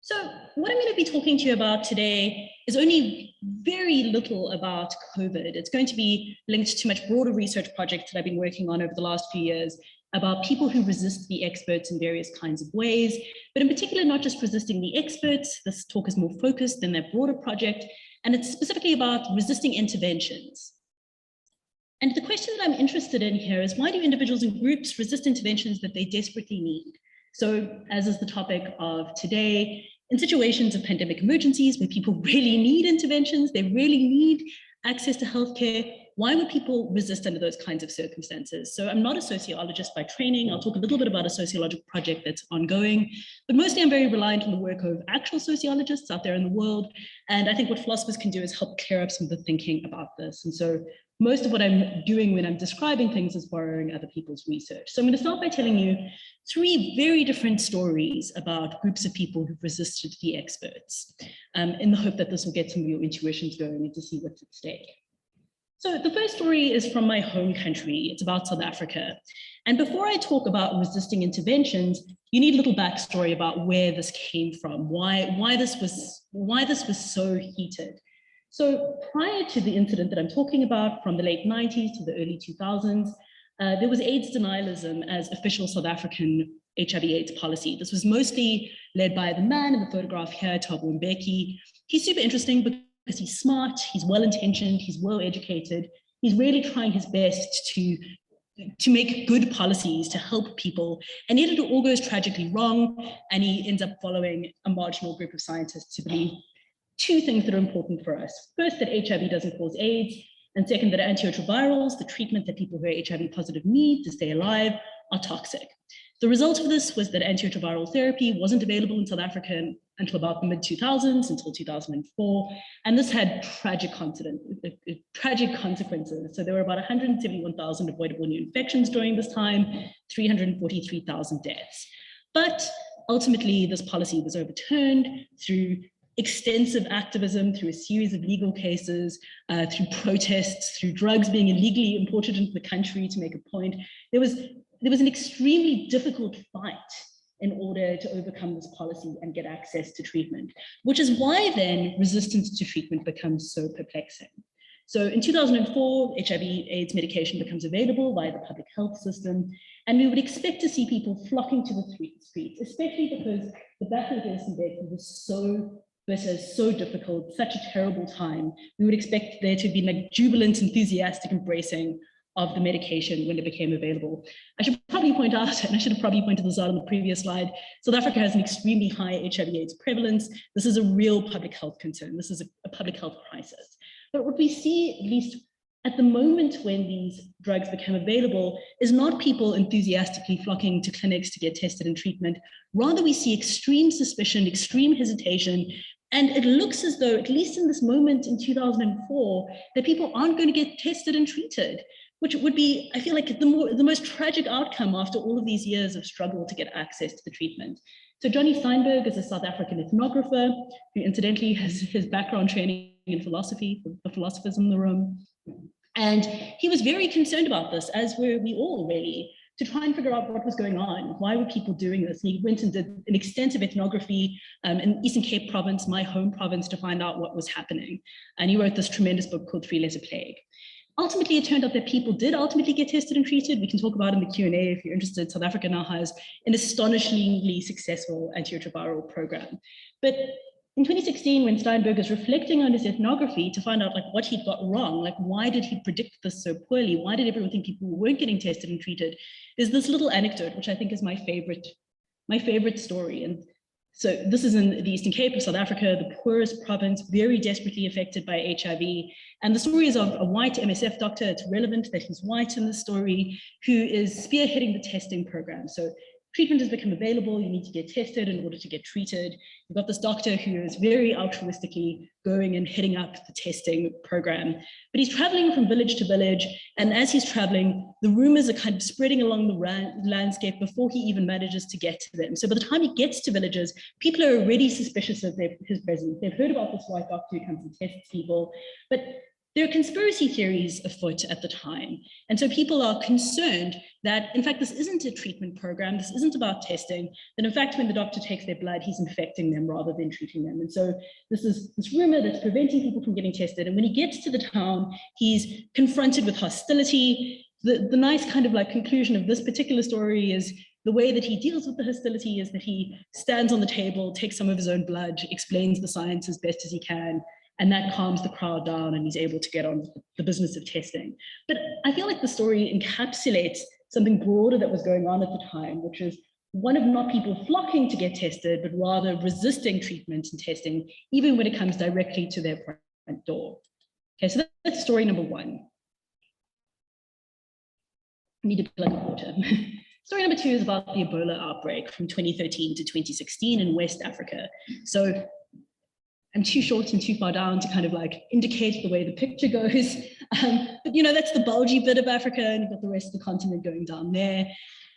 So what I'm going to be talking to you about today is only very little about COVID. It's going to be linked to much broader research projects that I've been working on over the last few years about people who resist the experts in various kinds of ways, but in particular, not just resisting the experts. This talk is more focused than that broader project, and it's specifically about resisting interventions. And the question that I'm interested in here is, why do individuals and groups resist interventions that they desperately need? So, as is the topic of today, in situations of pandemic emergencies where people really need interventions, they really need access to healthcare, why would people resist under those kinds of circumstances? So I'm not a sociologist by training. I'll talk a little bit about a sociological project that's ongoing, but mostly I'm very reliant on the work of actual sociologists out there in the world. And I think what philosophers can do is help clear up some of the thinking about this. And so most of what I'm doing when I'm describing things is borrowing other people's research. So I'm going to start by telling you three very different stories about groups of people who've resisted the experts, in the hope that this will get some of your intuitions going and to see what's at stake. So the first story is from my home country. It's about South Africa. And before I talk about resisting interventions, you need a little backstory about where this came from, why this was so heated. So prior to the incident that I'm talking about, from the late 90s to the early 2000s, there was AIDS denialism as official South African HIV/AIDS policy. This was mostly led by the man in the photograph here, Thabo Mbeki. He's super interesting because he's smart, he's well-intentioned, he's well-educated. He's really trying his best to make good policies to help people. And yet it all goes tragically wrong, and he ends up following a marginal group of scientists who believe two things that are important for us. First, that HIV doesn't cause AIDS, and second, that antiretrovirals, the treatment that people who are HIV positive need to stay alive, are toxic. The result of this was that antiretroviral therapy wasn't available in South Africa until about the mid-2000s, until 2004, and this had tragic consequences. So there were about 171,000 avoidable new infections during this time, 343,000 deaths. But ultimately, this policy was overturned through extensive activism, through a series of legal cases, through protests, through drugs being illegally imported into the country to make a point. There was an extremely difficult fight in order to overcome this policy and get access to treatment, which is why then resistance to treatment becomes so perplexing. So in 2004, HIV/AIDS medication becomes available via the public health system, and we would expect to see people flocking to the streets, especially because the battle against Mbeki was so bitter, so difficult, such a terrible time. We would expect there to be like jubilant, enthusiastic embracing of the medication when it became available. I should probably point out, and I should have probably pointed this out on the previous slide, South Africa has an extremely high HIV/AIDS prevalence. This is a real public health concern. This is a public health crisis. But what we see, at least at the moment when these drugs become available, is not people enthusiastically flocking to clinics to get tested and treatment. Rather, we see extreme suspicion, extreme hesitation, and it looks as though, at least in this moment in 2004, that people aren't going to get tested and treated, which would be, I feel like, the most tragic outcome after all of these years of struggle to get access to the treatment. So Johnny Steinberg is a South African ethnographer who incidentally has his background training in philosophy, the philosophers in the room. And he was very concerned about this, as were we all really, to try and figure out what was going on. Why were people doing this? And he went and did an extensive ethnography in Eastern Cape province, my home province, to find out what was happening. And he wrote this tremendous book called 3-Letter Plague. Ultimately, it turned out that people did ultimately get tested and treated. We can talk about it in the Q&A if you're interested. South Africa now has an astonishingly successful antiretroviral program. But in 2016, when Steinberg is reflecting on his ethnography to find out like what he'd got wrong, like why did he predict this so poorly? Why did everyone think people weren't getting tested and treated? There's this little anecdote, which I think is my favorite story. And so this is in the Eastern Cape of South Africa, the poorest province, very desperately affected by HIV. And the story is of a white MSF doctor. It's relevant that he's white in the story, who is spearheading the testing program. So treatment has become available, you need to get tested in order to get treated. You've got this doctor who is very altruistically going and heading up the testing program. But he's traveling from village to village, and as he's traveling, the rumors are kind of spreading along the landscape before he even manages to get to them. So by the time he gets to villages, people are already suspicious of his presence. They've heard about this white doctor who comes and tests people, but there are conspiracy theories afoot at the time. And so people are concerned that, in fact, this isn't a treatment program, this isn't about testing, that in fact, when the doctor takes their blood, he's infecting them rather than treating them. And so this is this rumor that's preventing people from getting tested. And when he gets to the town, he's confronted with hostility. The nice kind of like conclusion of this particular story is the way that he deals with the hostility is that he stands on the table, takes some of his own blood, explains the science as best as he can, and that calms the crowd down and he's able to get on with the business of testing. But I feel like the story encapsulates something broader that was going on at the time, which is one of not people flocking to get tested, but rather resisting treatment and testing, even when it comes directly to their front door. Okay, so that's story number one. I need to plug a water. Story number two is about the Ebola outbreak from 2013 to 2016 in West Africa. So I'm too short and too far down to kind of like indicate the way the picture goes. But you know, that's the bulgy bit of Africa, and you've got the rest of the continent going down there.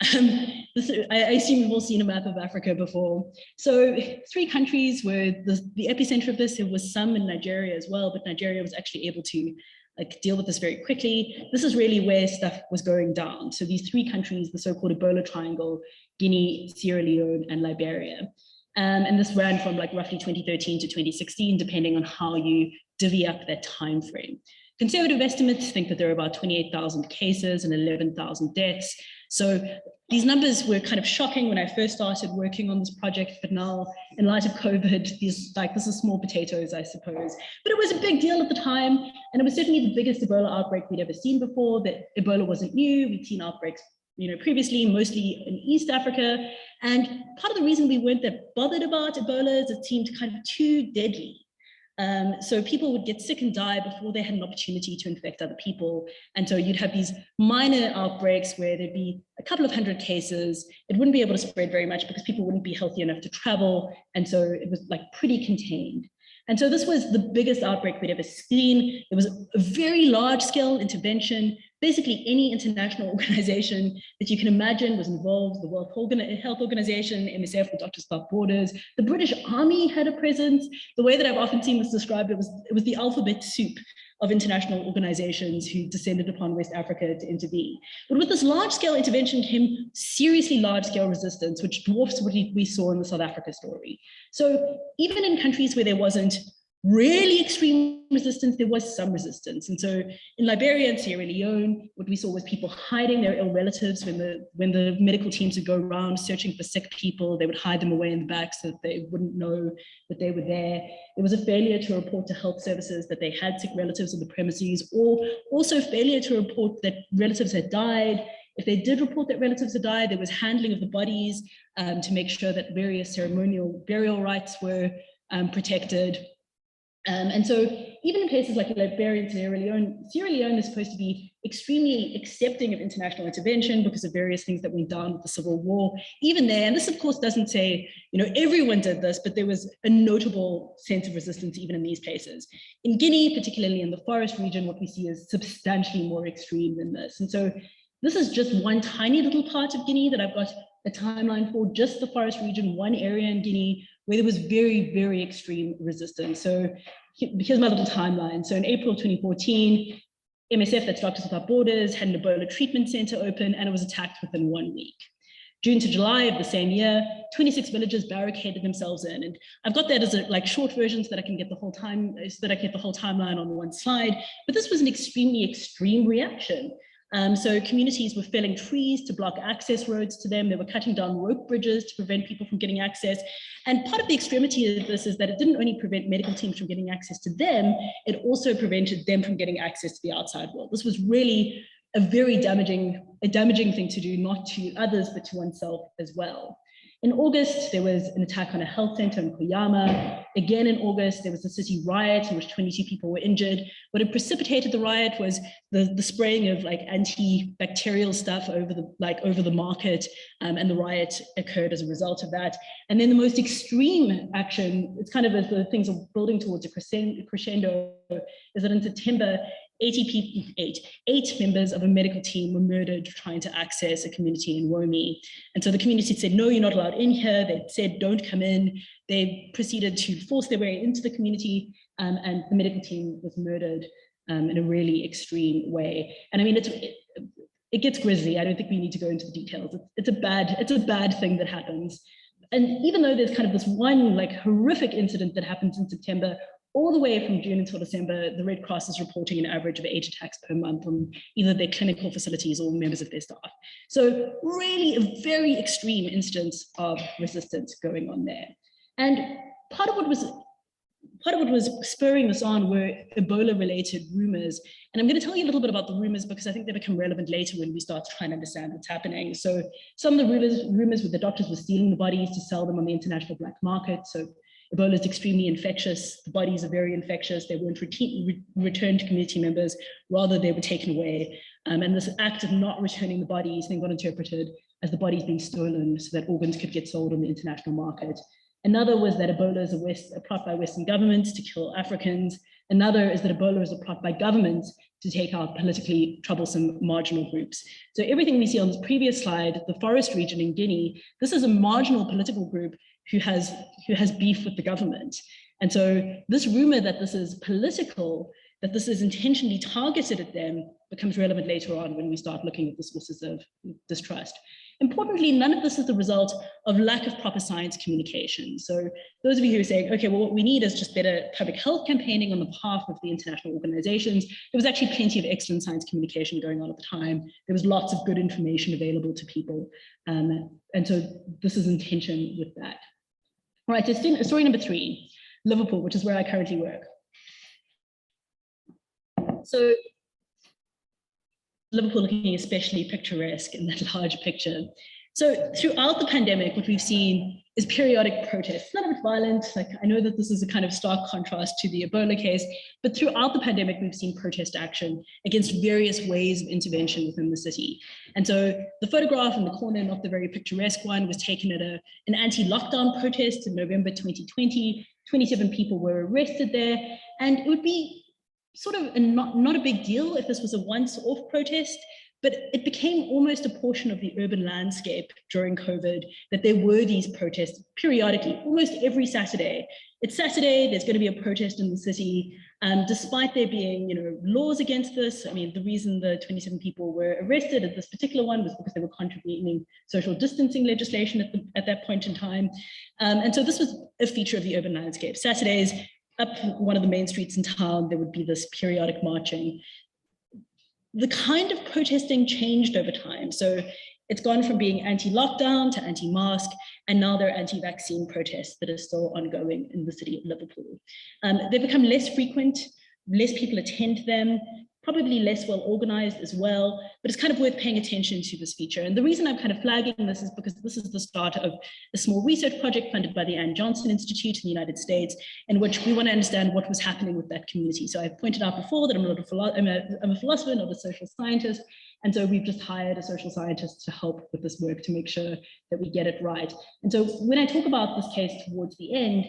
I assume you've all seen a map of Africa before. So 3 countries were the epicenter of this. It was some in Nigeria as well, but Nigeria was actually able to like deal with this very quickly. This is really where stuff was going down. So these 3 countries, the so-called Ebola triangle, Guinea, Sierra Leone, and Liberia. And this ran from like roughly 2013 to 2016, depending on how you divvy up that time frame. Conservative estimates think that there are about 28,000 cases and 11,000 deaths. So these numbers were kind of shocking when I first started working on this project, but now in light of COVID, this is small potatoes, I suppose. But it was a big deal at the time, and it was certainly the biggest Ebola outbreak we'd ever seen before. That Ebola wasn't new. We'd seen outbreaks previously, mostly in East Africa. And part of the reason we weren't that bothered about Ebola is it seemed kind of too deadly. So people would get sick and die before they had an opportunity to infect other people. And so you'd have these minor outbreaks where there'd be a couple of 100 cases. It wouldn't be able to spread very much because people wouldn't be healthy enough to travel. And so it was like pretty contained. And so this was the biggest outbreak we'd ever seen. It was a very large scale intervention. Basically any international organization that you can imagine was involved. The World Health Organization, MSF, the Doctors Without Borders. The British Army had a presence. The way that I've often seen this described, it was the alphabet soup of international organizations who descended upon West Africa to intervene. But with this large-scale intervention came seriously large-scale resistance, which dwarfs what we saw in the South Africa story. So even in countries where there wasn't really extreme resistance, there was some resistance. And so in Liberia and Sierra Leone, what we saw was people hiding their ill relatives when the medical teams would go around searching for sick people. They would hide them away in the back so that they wouldn't know that they were there. There was a failure to report to health services that they had sick relatives on the premises, or also failure to report that relatives had died. If they did report that relatives had died, there was handling of the bodies to make sure that various ceremonial burial rights were protected. And so even in places like Liberia and Sierra Leone is supposed to be extremely accepting of international intervention because of various things that went down with the civil war. Even there, and this of course doesn't say, everyone did this, but there was a notable sense of resistance even in these places. In Guinea, particularly in the forest region, what we see is substantially more extreme than this. And so this is just one tiny little part of Guinea that I've got a timeline for, just the forest region, one area in Guinea where there was very, very extreme resistance. So here's my little timeline. So in April 2014, MSF, that's Doctors Without Borders, had an Ebola treatment center open and it was attacked within 1 week. June to July of the same year, 26 villages barricaded themselves in. And I've got that as a short version so that I can get the whole timeline on one slide. But this was an extremely extreme reaction. So communities were felling trees to block access roads to them. They were cutting down rope bridges to prevent people from getting access. And part of the extremity of this is that it didn't only prevent medical teams from getting access to them, it also prevented them from getting access to the outside world. This was really a very damaging thing to do, not to others, but to oneself as well. In August, there was an attack on a health center in Kuyama. Again, in August, there was a city riot in which 22 people were injured. What had precipitated the riot was the spraying of antibacterial stuff over the market, and the riot occurred as a result of that. And then the most extreme action, it's kind of as the things are building towards a crescendo, is that in September, 8 members of a medical team were murdered trying to access a community in Womi. And so the community said, no, you're not allowed in here. They said, don't come in. They proceeded to force their way into the community, and the medical team was murdered. in a really extreme way. And I mean, it gets grisly. I don't think we need to go into the details. It's a bad thing that happens. And even though there's kind of this one like horrific incident that happens in September, all the way from June until December, the Red Cross is reporting an average of 8 attacks per month on either their clinical facilities or members of their staff. So really a very extreme instance of resistance going on there. And part of what was spurring this on were Ebola-related rumors. And I'm going to tell you a little bit about the rumors because I think they become relevant later when we start to try and understand what's happening. So some of the rumors were the doctors were stealing the bodies to sell them on the international black market. So Ebola is extremely infectious. The bodies are very infectious. They weren't returned to community members. Rather, they were taken away. And this act of not returning the bodies then got interpreted as the bodies being stolen so that organs could get sold on the international market. Another was that Ebola is a plot by Western governments to kill Africans. Another is that Ebola is a plot by governments to take out politically troublesome marginal groups. So everything we see on this previous slide, the forest region in Guinea, this is a marginal political group who has beef with the government. And so this rumor that this is political, that this is intentionally targeted at them, becomes relevant later on when we start looking at the sources of distrust. Importantly, none of this is the result of lack of proper science communication. So those of you who are saying, okay, well, what we need is just better public health campaigning on the behalf of the international organizations, there was actually plenty of excellent science communication going on at the time. There was lots of good information available to people. And so this is in tension with that. All right, so story number 3, Liverpool, which is where I currently work. So Liverpool looking especially picturesque in that large picture. So throughout the pandemic, what we've seen is periodic protests, none of it violent. Like I know that this is a kind of stark contrast to the Ebola case, but throughout the pandemic, we've seen protest action against various ways of intervention within the city. And so the photograph in the corner, not the very picturesque one, was taken at an anti-lockdown protest in November 2020. 27 people were arrested there. And it would be sort of not a big deal if this was a once-off protest, but it became almost a portion of the urban landscape during COVID that there were these protests periodically, almost every Saturday. It's Saturday, there's going to be a protest in the city, despite there being laws against this. I mean, the reason the 27 people were arrested at this particular one was because they were contravening social distancing legislation at that point in time. And so this was a feature of the urban landscape. Saturdays, up one of the main streets in town, there would be this periodic marching. The kind of protesting changed over time. So it's gone from being anti-lockdown to anti-mask, and now there are anti-vaccine protests that are still ongoing in the city of Liverpool. They've become less frequent, less people attend them, probably less well organized as well, but it's kind of worth paying attention to this feature. And the reason I'm kind of flagging this is because this is the start of a small research project funded by the Ann Johnson Institute in the United States, in which we want to understand what was happening with that community. So I've pointed out before that I'm a philosopher, not a social scientist. And so we've just hired a social scientist to help with this work to make sure that we get it right. And so when I talk about this case towards the end,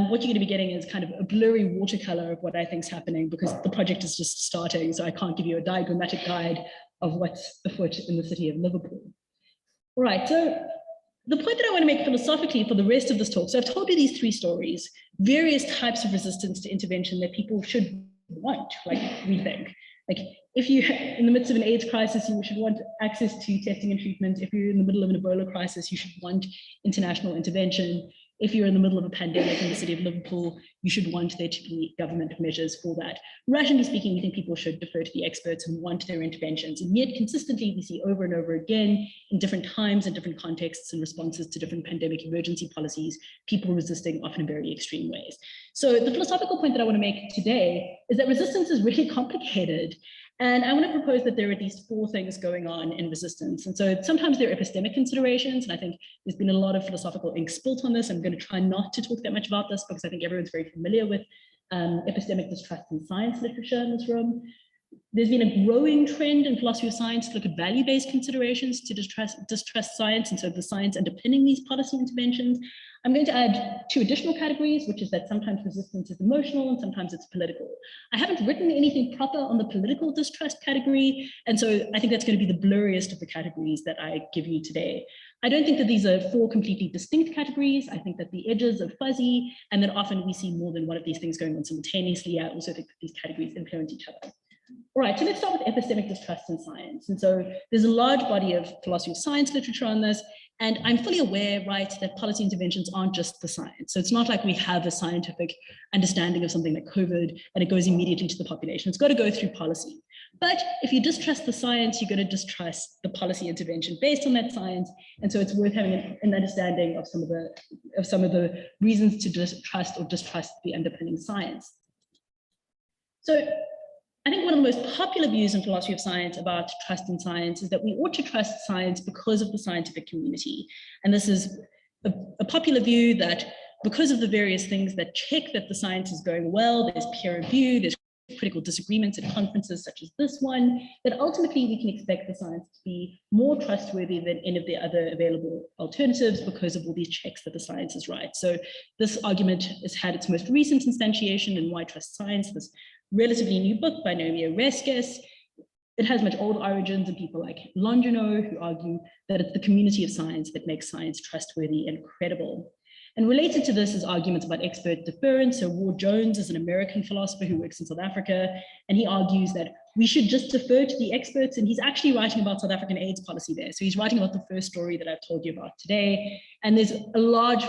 what you're going to be getting is kind of a blurry watercolor of what I think is happening because the project is just starting. So I can't give you a diagrammatic guide of what's afoot in the city of Liverpool. All right, so the point that I want to make philosophically for the rest of this talk, so I've told you these 3 stories, various types of resistance to intervention that people should want, like we think. Like if you're in the midst of an AIDS crisis, you should want access to testing and treatment. If you're in the middle of an Ebola crisis, you should want international intervention. If you're in the middle of a pandemic in the city of Liverpool, you should want there to be government measures for that. Rationally speaking, we think people should defer to the experts and want their interventions. And yet consistently, we see over and over again in different times and different contexts and responses to different pandemic emergency policies, people resisting often in very extreme ways. So the philosophical point that I want to make today is that resistance is really complicated. And I want to propose that there are at least 4 things going on in resistance. And so sometimes there are epistemic considerations, and I think there's been a lot of philosophical ink spilt on this. I'm going to try not to talk that much about this because I think everyone's very familiar with epistemic distrust in science literature in this room. There's been a growing trend in philosophy of science to look at value-based considerations to distrust science, and so the science underpinning these policy interventions. I'm going to add 2 additional categories, which is that sometimes resistance is emotional and sometimes it's political. I haven't written anything proper on the political distrust category, and so I think that's going to be the blurriest of the categories that I give you today. I don't think that these are four completely distinct categories. I think that the edges are fuzzy, and that often we see more than one of these things going on simultaneously. I also think that these categories influence each other. All right, so let's start with epistemic distrust in science. And so there's a large body of philosophy of science literature on this, and I'm fully aware, right, that policy interventions aren't just the science. So it's not like we have a scientific understanding of something like COVID and it goes immediately to the population. It's got to go through policy. But if you distrust the science, you're going to distrust the policy intervention based on that science. And so it's worth having an understanding of some of the reasons to distrust or distrust the underpinning science. So I think one of the most popular views in philosophy of science about trust in science is that we ought to trust science because of the scientific community. And this is a popular view that because of the various things that check that the science is going well, there's peer review, there's critical disagreements at conferences such as this one, that ultimately we can expect the science to be more trustworthy than any of the other available alternatives because of all these checks that the science is right. So this argument has had its most recent instantiation in Why Trust Science, this relatively new book by Naomi Oreskes. It has much older origins and people like Longino who argue that it's the community of science that makes science trustworthy and credible. And related to this is arguments about expert deference. So Ward Jones is an American philosopher who works in South Africa, and he argues that we should just defer to the experts. And he's actually writing about South African AIDS policy there. So he's writing about the first story that I've told you about today. And there's a large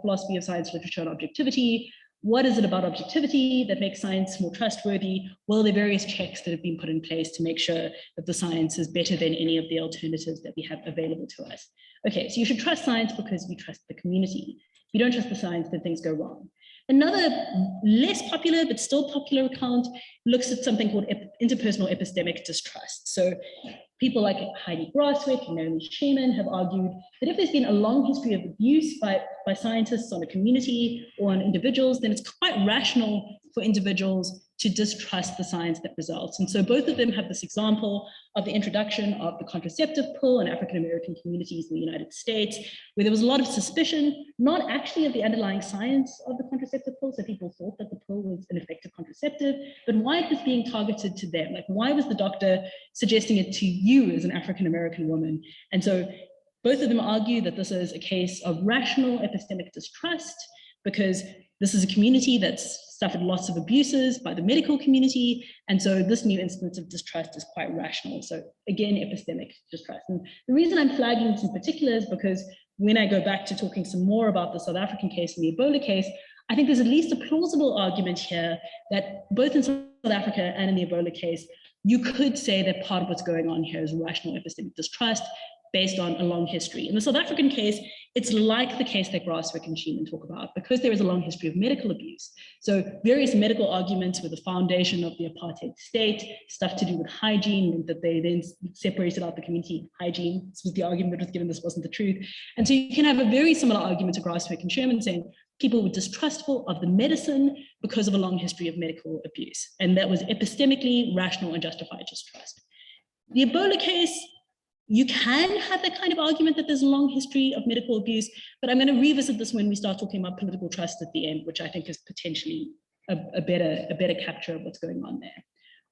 philosophy of science literature on objectivity. What is it about objectivity that makes science more trustworthy? Well, there are various checks that have been put in place to make sure that the science is better than any of the alternatives that we have available to us. Okay, so you should trust science because we trust the community. If you don't trust the science, then things go wrong. Another less popular, but still popular account looks at something called interpersonal epistemic distrust. So people like Heidi Graswick and Naomi Shemin have argued that if there's been a long history of abuse by scientists on a community or on individuals, then it's quite rational for individuals to distrust the science that results. And so both of them have this example of the introduction of the contraceptive pill in African-American communities in the United States, where there was a lot of suspicion, not actually of the underlying science of the contraceptive pill, so people thought that the pill was an effective contraceptive, but why it was being targeted to them. Like, why was the doctor suggesting it to you as an African-American woman? And so both of them argue that this is a case of rational epistemic distrust, because this is a community that's suffered lots of abuses by the medical community. And so this new instance of distrust is quite rational. So again, epistemic distrust. And the reason I'm flagging this in particular is because when I go back to talking some more about the South African case and the Ebola case, I think there's at least a plausible argument here that both in South Africa and in the Ebola case, you could say that part of what's going on here is rational epistemic distrust based on a long history. In the South African case, it's like the case that Graswick and Shemin talk about, because there is a long history of medical abuse. So various medical arguments with the foundation of the apartheid state, stuff to do with hygiene, and that they then separated out the community hygiene. This was the argument that was given, this wasn't the truth. And so you can have a very similar argument to Graswick and Shemin saying people were distrustful of the medicine because of a long history of medical abuse. And that was epistemically rational and justified distrust. The Ebola case, you can have that kind of argument that there's a long history of medical abuse, but I'm going to revisit this when we start talking about political trust at the end, which I think is potentially a better capture of what's going on there.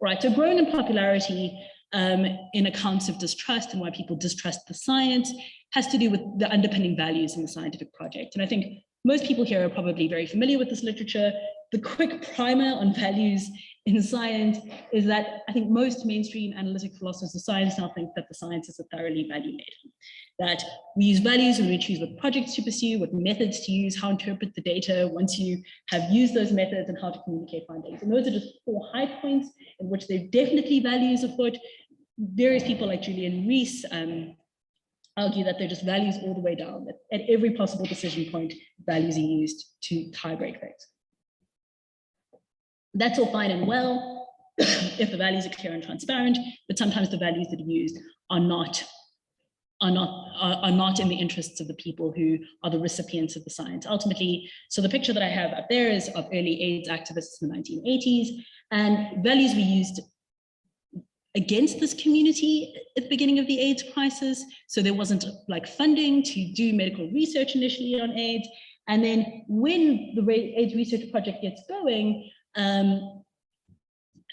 All right, so growing in popularity in accounts of distrust and why people distrust the science has to do with the underpinning values in the scientific project. And I think most people here are probably very familiar with this literature. The quick primer on values in science is that I think most mainstream analytic philosophers of science now think that the science is a thoroughly value-laden, that we use values when we choose what projects to pursue, what methods to use, how to interpret the data once you have used those methods, and how to communicate findings. And those are just 4 high points in which there are definitely values afoot. Various people like Julian Rees argue that they're just values all the way down, that at every possible decision point, values are used to tie-break things. That's all fine and well if the values are clear and transparent, but sometimes the values that are used are not in the interests of the people who are the recipients of the science ultimately. So the picture that I have up there is of early AIDS activists in the 1980s, and values were used against this community at the beginning of the AIDS crisis. So there wasn't like funding to do medical research initially on AIDS. And then when the AIDS research project gets going,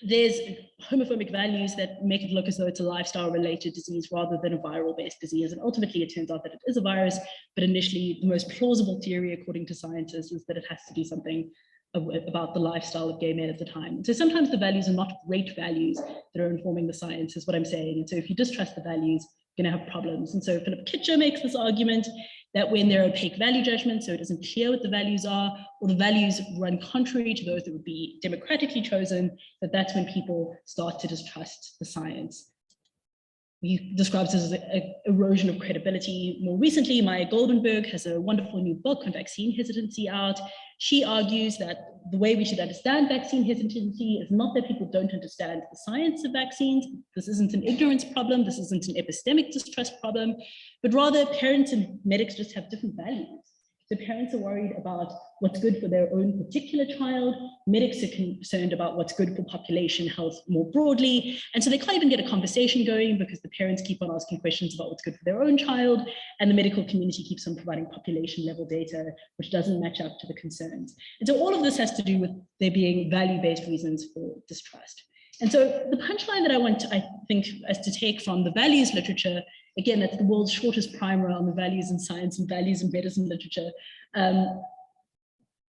there's homophobic values that make it look as though it's a lifestyle-related disease rather than a viral-based disease. And ultimately, it turns out that it is a virus, but initially, the most plausible theory, according to scientists, is that it has to do something about the lifestyle of gay men at the time. So sometimes the values are not great values that are informing the science, is what I'm saying. And so if you distrust the values, you're going to have problems. And so Philip Kitcher makes this argument that when there are opaque value judgments, so it isn't clear what the values are, or the values run contrary to those that would be democratically chosen, that's when people start to distrust the science. He describes this as an erosion of credibility. More recently, Maya Goldenberg has a wonderful new book on vaccine hesitancy out. She argues that the way we should understand vaccine hesitancy is not that people don't understand the science of vaccines. This isn't an ignorance problem. This isn't an epistemic distrust problem, but rather parents and medics just have different values. So parents are worried about what's good for their own particular child. Medics are concerned about what's good for population health more broadly. And so they can't even get a conversation going because the parents keep on asking questions about what's good for their own child. And the medical community keeps on providing population level data, which doesn't match up to the concerns. And so all of this has to do with there being value-based reasons for distrust. And so the punchline that I think, us to take from the values literature, again, that's the world's shortest primer on the values in science and values in medicine literature.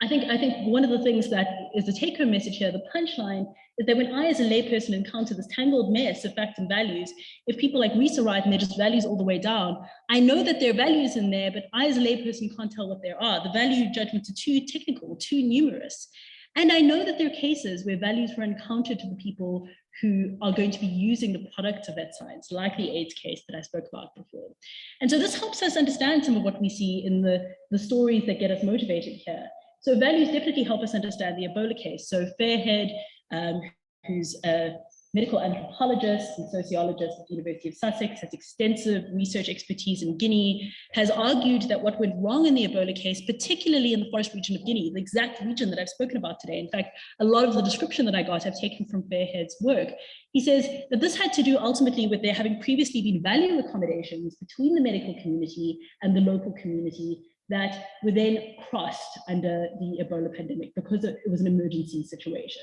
I think one of the things that is the take-home message here, the punchline, is that when I, as a layperson, encounter this tangled mess of facts and values, if people like Risa write and they're just values all the way down, I know that there are values in there, but I, as a layperson, can't tell what there are. The value judgments are too technical, too numerous. And I know that there are cases where values run counter to the people who are going to be using the products of that science, like the AIDS case that I spoke about before. And so this helps us understand some of what we see in the stories that get us motivated here. So values definitely help us understand the Ebola case. So Fairhead, who's a medical anthropologist and sociologist at the University of Sussex, has extensive research expertise in Guinea, has argued that what went wrong in the Ebola case, particularly in the forest region of Guinea, the exact region that I've spoken about today. In fact, a lot of the description that I got I've taken from Fairhead's work. He says that this had to do ultimately with there having previously been value accommodations between the medical community and the local community that were then crossed under the Ebola pandemic because it was an emergency situation.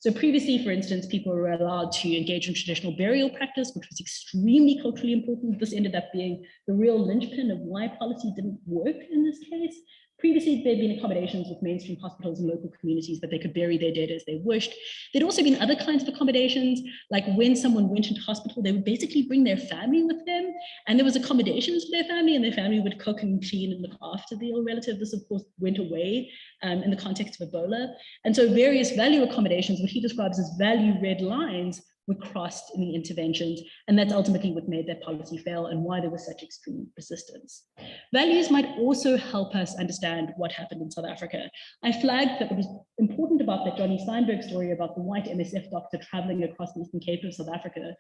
So previously, for instance, people were allowed to engage in traditional burial practice, which was extremely culturally important. This ended up being the real linchpin of why policy didn't work in this case. Previously, there'd been accommodations with mainstream hospitals and local communities that they could bury their dead as they wished. There'd also been other kinds of accommodations, like when someone went into hospital, they would basically bring their family with them, and there was accommodations for their family, and their family would cook and clean and look after the ill relative. This, of course, went away in the context of Ebola. And so various value accommodations, what he describes as value red lines, were crossed in the interventions, and that's ultimately what made that policy fail and why there was such extreme resistance. Values might also help us understand what happened in South Africa. I flagged that what was important about that Johnny Steinberg story about the white MSF doctor traveling across the Eastern Cape of South Africa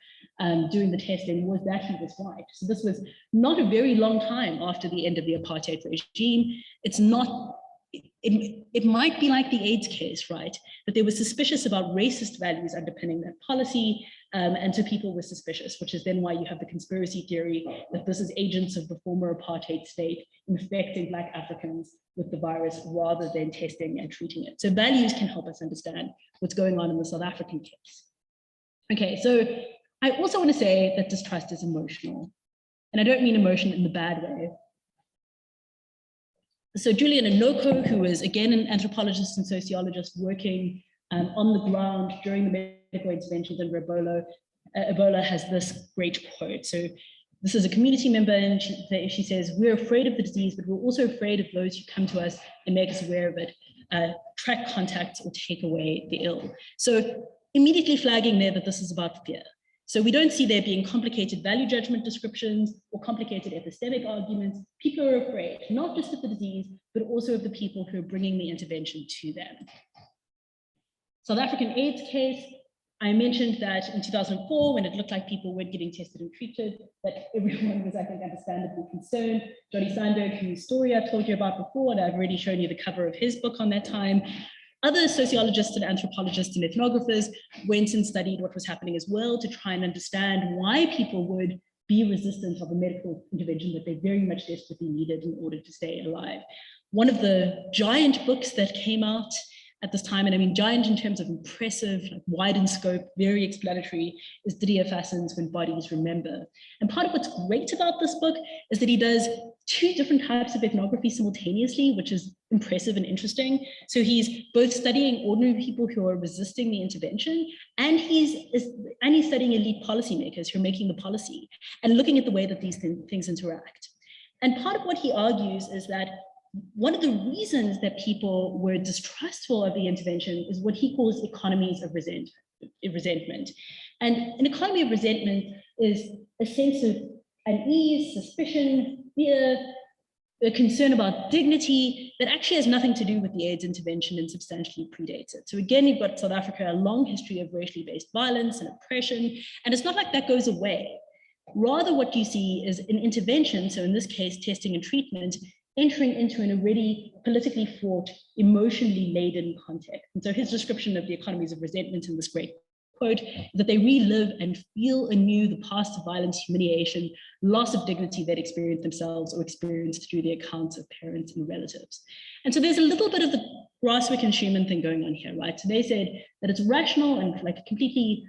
doing the testing was that he was white. So this was not a very long time after the end of the apartheid regime. It's not it might be like the AIDS case, right? That they were suspicious about racist values underpinning that policy, and so people were suspicious, which is then why you have the conspiracy theory that this is agents of the former apartheid state infecting Black Africans with the virus rather than testing and treating it. So values can help us understand what's going on in the South African case. Okay, so I also want to say that distrust is emotional, and I don't mean emotion in the bad way. So Julian Anoko, who is again an anthropologist and sociologist working on the ground during the medical interventions in Ebola, has this great quote. So this is a community member, and she says, "We're afraid of the disease, but we're also afraid of those who come to us and make us aware of it, track contacts or take away the ill." So immediately flagging there that this is about fear. So we don't see there being complicated value judgment descriptions or complicated epistemic arguments. People are afraid, not just of the disease, but also of the people who are bringing the intervention to them. South African AIDS case, I mentioned that in 2004, when it looked like people weren't getting tested and treated, that everyone was, I think, understandably concerned. Johnny Steinberg, whose story I've told you about before, and I've already shown you the cover of his book on that time. Other sociologists and anthropologists and ethnographers went and studied what was happening as well to try and understand why people would be resistant of a medical intervention that they very much desperately needed in order to stay alive. One of the giant books that came out at this time. And I mean, giant in terms of impressive, like wide in scope, very explanatory, is Didier Fassin's When Bodies Remember. And part of what's great about this book is that he does two different types of ethnography simultaneously, which is impressive and interesting. So he's both studying ordinary people who are resisting the intervention, and he's studying elite policymakers who are making the policy and looking at the way that these things interact. And part of what he argues is that one of the reasons that people were distrustful of the intervention is what he calls economies of resentment. And an economy of resentment is a sense of unease, suspicion, fear, a concern about dignity that actually has nothing to do with the AIDS intervention and substantially predates it. So again, you've got South Africa, a long history of racially based violence and oppression, and it's not like that goes away. Rather, what you see is an intervention, so in this case, testing and treatment, entering into an already politically fraught, emotionally laden context. And so his description of the economies of resentment in this great quote is that they relive and feel anew the past of violence, humiliation, loss of dignity they'd experienced themselves or experienced through the accounts of parents and relatives. And so there's a little bit of the Grasswick and Schumann thing going on here, right? So they said that it's rational and like completely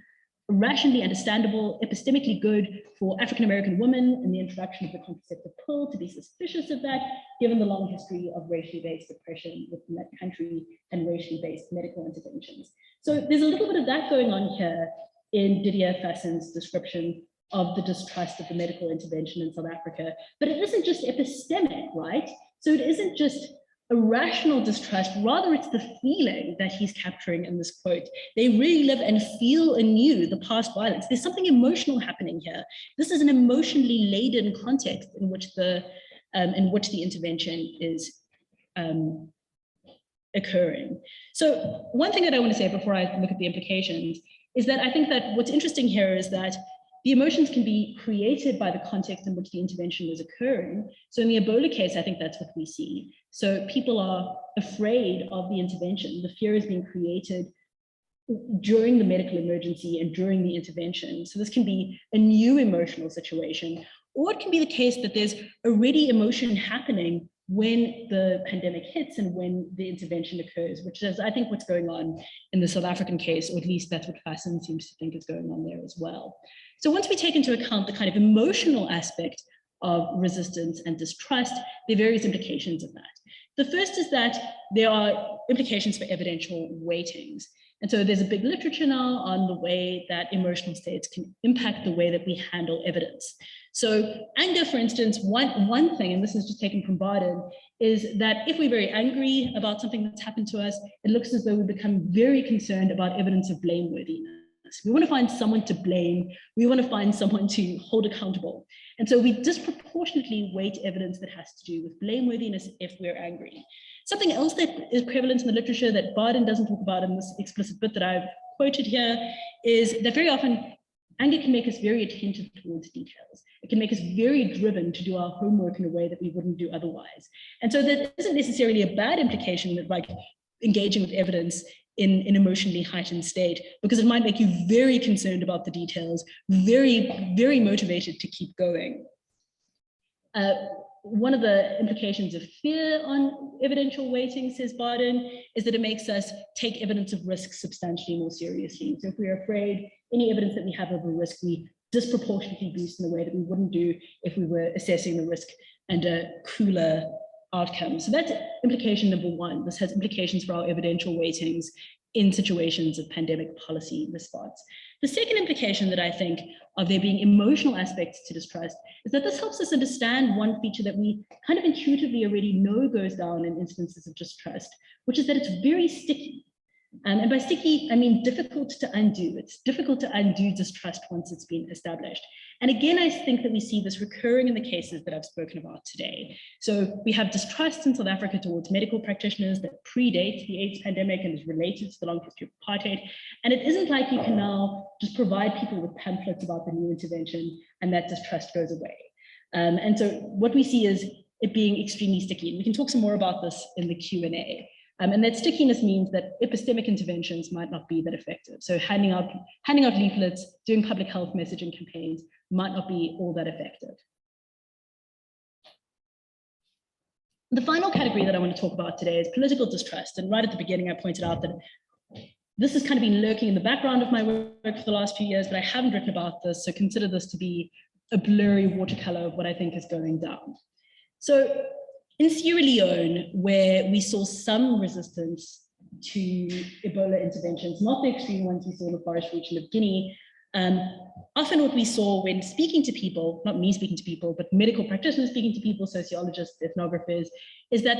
rationally understandable, epistemically good for African-American women and the introduction of the contraceptive pill to be suspicious of that, given the long history of racially based oppression within that country and racially based medical interventions. So there's a little bit of that going on here in Didier Fassin's description of the distrust of the medical intervention in South Africa, but it isn't just epistemic, right? So it isn't just a rational distrust, rather it's the feeling that he's capturing in this quote. They really live and feel anew the past violence. There's something emotional happening here. This is an emotionally laden context in which the intervention is occurring. So one thing that I want to say before I look at the implications is that I think that what's interesting here is that the emotions can be created by the context in which the intervention is occurring. So in the Ebola case, I think that's what we see. So people are afraid of the intervention. The fear is being created during the medical emergency and during the intervention. So this can be a new emotional situation, or it can be the case that there's already emotion happening when the pandemic hits and when the intervention occurs, which is, I think, what's going on in the South African case, or at least that's what Fassin seems to think is going on there as well. So once we take into account the kind of emotional aspect of resistance and distrust, there are various implications of that. The first is that there are implications for evidential weightings. And so there's a big literature now on the way that emotional states can impact the way that we handle evidence. So anger, for instance, one thing, and this is just taken from Barden, is that if we're very angry about something that's happened to us, it looks as though we become very concerned about evidence of blameworthiness. We want to find someone to blame. We want to find someone to hold accountable. And so we disproportionately weight evidence that has to do with blameworthiness if we're angry. Something else that is prevalent in the literature that Barden doesn't talk about in this explicit bit that I've quoted here is that very often anger can make us very attentive towards details. It can make us very driven to do our homework in a way that we wouldn't do otherwise. And so that isn't necessarily a bad implication that like engaging with evidence in an emotionally heightened state, because it might make you very concerned about the details, very, very motivated to keep going. One of the implications of fear on evidential weighting, says Barden, is that it makes us take evidence of risk substantially more seriously. So if we're afraid, any evidence that we have of a risk, we disproportionately boost in a way that we wouldn't do if we were assessing the risk and a cooler outcome. So that's implication number one. This has implications for our evidential weightings in situations of pandemic policy response. The second implication that I think of there being emotional aspects to distrust is that this helps us understand one feature that we kind of intuitively already know goes down in instances of distrust, which is that it's very sticky. And by sticky, I mean difficult to undo. It's difficult to undo distrust once it's been established. And again, I think that we see this recurring in the cases that I've spoken about today. So we have distrust in South Africa towards medical practitioners that predate the AIDS pandemic and is related to the long history of apartheid. And it isn't like you can now just provide people with pamphlets about the new intervention and that distrust goes away. And so what we see is it being extremely sticky. And we can talk some more about this in the Q&A. And that stickiness means that epistemic interventions might not be that effective. So handing out leaflets, doing public health messaging campaigns might not be all that effective. The final category that I want to talk about today is political distrust. And right at the beginning, I pointed out that this has kind of been lurking in the background of my work for the last few years, but I haven't written about this. So consider this to be a blurry watercolor of what I think is going down. So in Sierra Leone, where we saw some resistance to Ebola interventions, not the extreme ones we saw in the forest region of Guinea, often what we saw when speaking to people, not me speaking to people, but medical practitioners speaking to people, sociologists, ethnographers, is that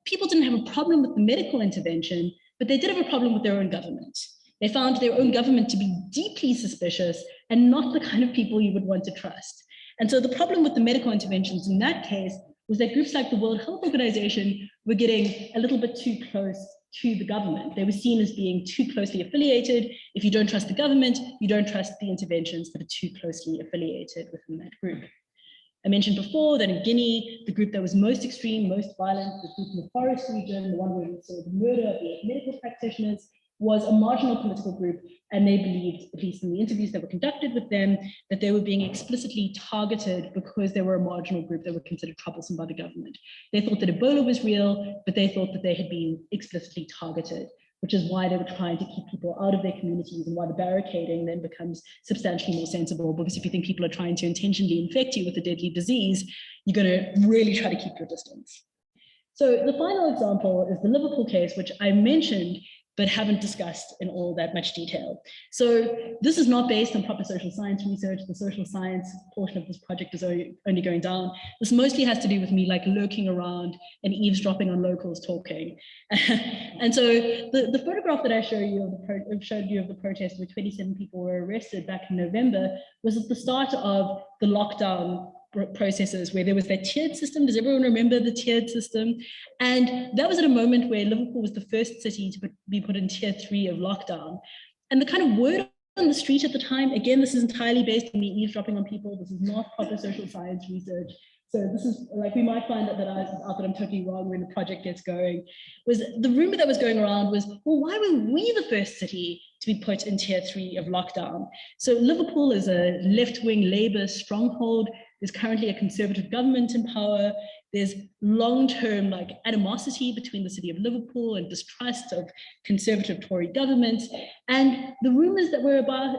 people didn't have a problem with the medical intervention, but they did have a problem with their own government. They found their own government to be deeply suspicious and not the kind of people you would want to trust. And so the problem with the medical interventions in that case was that groups like the World Health Organization were getting a little bit too close to the government. They were seen as being too closely affiliated. If you don't trust the government, you don't trust the interventions that are too closely affiliated within that group. I mentioned before that in Guinea, the group that was most extreme, most violent, the group in the forest region, the one where we saw the murder of the medical practitioners, was a marginal political group, and they believed, at least in the interviews that were conducted with them, that they were being explicitly targeted because they were a marginal group that were considered troublesome by the government. They thought that Ebola was real, but they thought that they had been explicitly targeted, which is why they were trying to keep people out of their communities and why the barricading then becomes substantially more sensible, because if you think people are trying to intentionally infect you with a deadly disease, you're going to really try to keep your distance. So the final example is the Liverpool case, which I mentioned, but haven't discussed in all that much detail. So this is not based on proper social science research. The social science portion of this project is only going down. This mostly has to do with me like lurking around and eavesdropping on locals talking. And so the photograph that I showed you of the protest where 27 people were arrested back in November was at the start of the lockdown processes where there was that tiered system. Does everyone remember the tiered system? And that was at a moment where Liverpool was the first city to be put in tier 3 of lockdown. And the kind of word on the street at the time, again, this is entirely based on me eavesdropping on people. This is not proper social science research. So this is like, we might find that I'm totally wrong when the project gets going, was the rumor that was going around was, well, why were we the first city to be put in tier 3 of lockdown? So Liverpool is a left-wing Labour stronghold. There's currently a conservative government in power. There's long-term like animosity between the city of Liverpool and distrust of conservative Tory governments. And the rumors that were about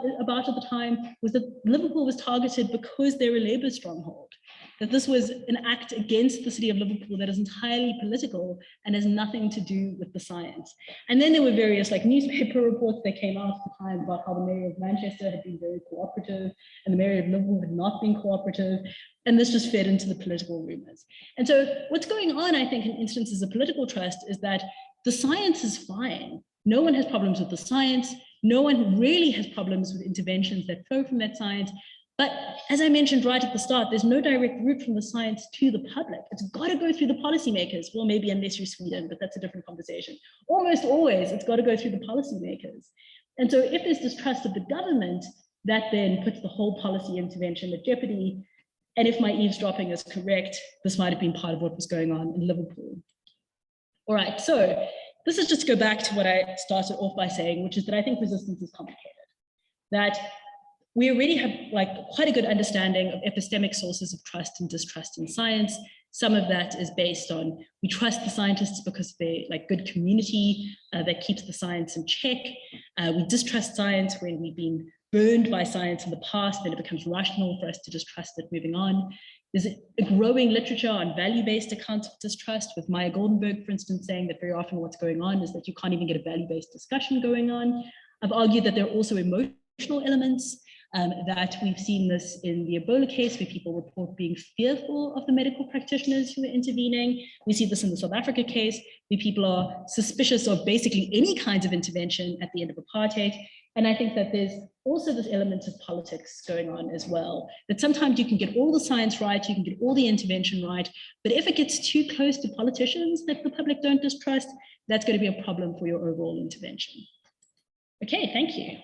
at the time was that Liverpool was targeted because they're a Labour stronghold, that this was an act against the city of Liverpool that is entirely political and has nothing to do with the science. And then there were various like newspaper reports that came out at the time about how the mayor of Manchester had been very cooperative and the mayor of Liverpool had not been cooperative. And this just fed into the political rumors. And so what's going on, I think, in instances of political trust is that the science is fine. No one has problems with the science. No one really has problems with interventions that flow from that science. But as I mentioned right at the start, there's no direct route from the science to the public. It's got to go through the policymakers. Well, maybe unless you're Sweden, but that's a different conversation. Almost always, it's got to go through the policymakers. And so if there's distrust of the government, that then puts the whole policy intervention at jeopardy. And if my eavesdropping is correct, this might have been part of what was going on in Liverpool. All right, so this is just to go back to what I started off by saying, which is that I think resistance is complicated. That we already have like quite a good understanding of epistemic sources of trust and distrust in science. Some of that is based on, we trust the scientists because they're like good community that keeps the science in check. We distrust science when we've been burned by science in the past, then it becomes rational for us to distrust it moving on. There's a growing literature on value-based accounts of distrust, with Maya Goldenberg, for instance, saying that very often what's going on is that you can't even get a value-based discussion going on. I've argued that there are also emotional elements, that we've seen this in the Ebola case, where people report being fearful of the medical practitioners who are intervening. We see this in the South Africa case, where people are suspicious of basically any kinds of intervention at the end of apartheid. And I think that there's also this element of politics going on as well, that sometimes you can get all the science right, you can get all the intervention right, but if it gets too close to politicians that the public don't distrust, that's going to be a problem for your overall intervention. Okay, thank you.